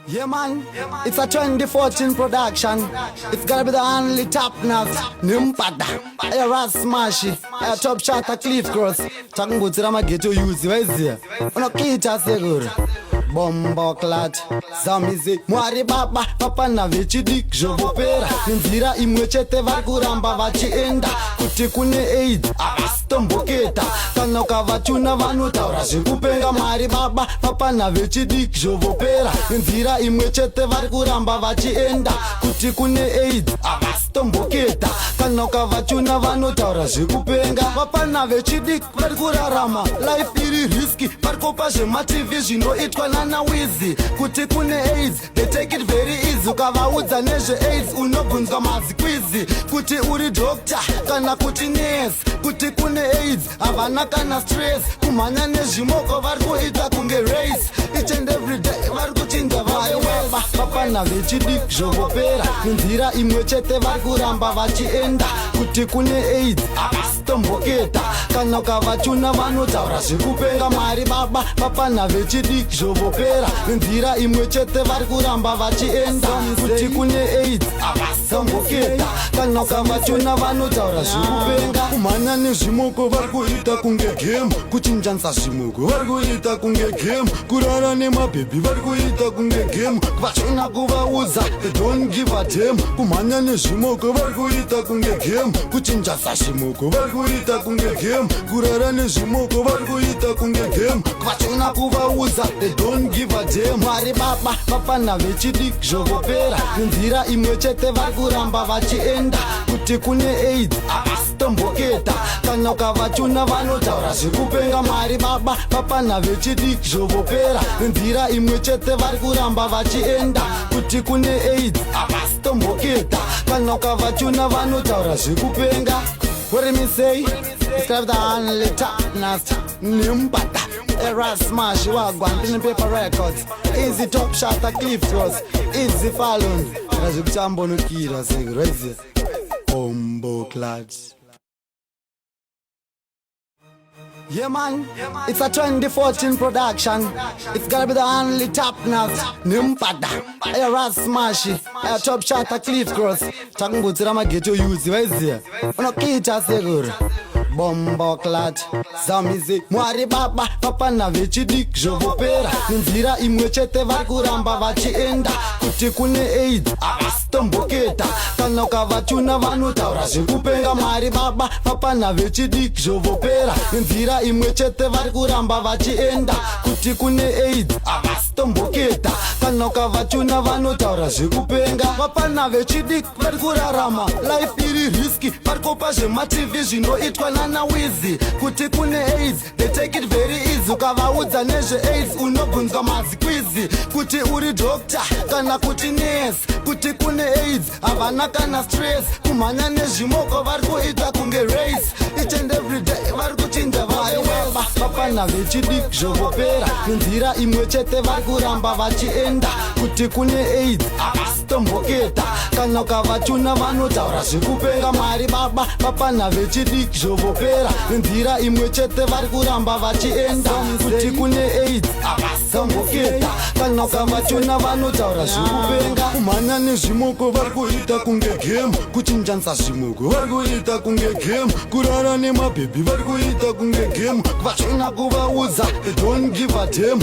Yeah man, it's a 2014 production. It's gotta be the only top notch. Nimpada, era smashy, a top shot a Cliff Cross. Talking about the ghetto use, where's here? Unokita segura. Bomba clat, zamizi mwari baba papa na vechidik jovopera ninzira imwechete varkuramba vachienda kuti kune AIDS avasitomboketa kana ukavachuna vanotaura zvekupenga mwari baba papa na vechidik jovopera ninzira imwechete varikuramba vachienda kuti kune AIDS avasitomboketa kana ukavachuna vanotaura zvekupenga papa na vechidik varikurarama life iri riski varikopa zvemativi zvinoitwa na wizi kuti kune AIDS they take it very easy ukavaudza nezve AIDS unobvunzwa mazikwizi kuti uri doctor kana kuti nurse kuti kune AIDS havana kana stress kumhanya nezvimoko vari kuita kunge race each and every day vari kuchinja vaiweba vapana vechidik zvovopera ninzira imwe chete vari kuramba vachienda kuti kune AIDS havasitomboketa kana ukavachuna vanotaura zvekupenga mwari baba vapana vechidik zvovopera ninzira imwe chete vari kuramba vachienda kuti kune AIDS avasitomboketa kana ukavachuna vanotaura zvekupenga kumhanya nezvimoko vari kuita kunge game kuchinjanisa zvimoko vari kuita kunge game kurara nemabhebhi vari kuita kunge game vachona kuvaudza they don't give a damn kumhanya nezvimoko vari kuita kunge game kuchinjanisa zvimoko vari kuita kunge game kurara nezvimoko vari kuita kunge game vachona kuvaudza they don't give a damn mwari baba vapana vechidik zvovopera ninzira imwe chete vari kuramba vachienda kuti kune AIDS avasitomboketa kana ukavachuna vanotaura zvekupenga mwari baba vapana vechidik zvovopera ninzira imwe chete vari kuramba vachienda kuti kune AIDS avasitomboketa kana ukavachuna vanotaura zvekupenga. What did me say? It's got the only top notch. Nimbata, era smash, wagwan, pen and paper records. Easy top shot a Cliff Cross. Easy Fallon. Razuchambo no kira segurezi. Bombo clads. Yeah man, it's a 2014 production. It's gotta be the only top notch. Nimpada, era smashy, a top shot a Cliff Cross. Talking about the ghetto use, where's here? Unokita segura. Bomba clat, zamizi mwari baba papa na vechidik zvovopera ninzira imwe chete vari kuramba vachienda kuti kune AIDS avasitomboketa kana ukavachuna vanotaura zvekupenga mwari baba papa na vechidik zvovopera ninzira imwe chete vari kuramba vachienda kuti kune AIDS avasitomboketa kana ukavachuna vanotaura zvekupenga vapana vechidik vari kurarama life iri riski varikopa zvemativi zvinoitwa na wizi kuti kune AIDS they take it very easy ukavaudza nezve AIDS unobvunzwa mazikwizi kuti uri doctor kana kuti nurse kuti kune AIDS havana kana stress kumhanya nezvimoko vari kuita kunge race each and every day vari kuchinja vaiweba vapana vechidik zvovopera ninzira imwe chete vari kuramba vachienda kuti kune AIDS avasitomboketa kana ukavachuna vanotaura zvekupenga mwari baba vapana vechidik zvovopera ninzira imwe chete vari kuramba vachienda kuti kune AIDS avasitomboketa kana ukavachuna vanotaura zvekupenga kumhanya nezvimoko vari kuita kunge game kuchinjanisa zvimoko vari kuita kunge game kurara nemabhebhi vari kuita kunge game vachona kuvaudza they don't give a damn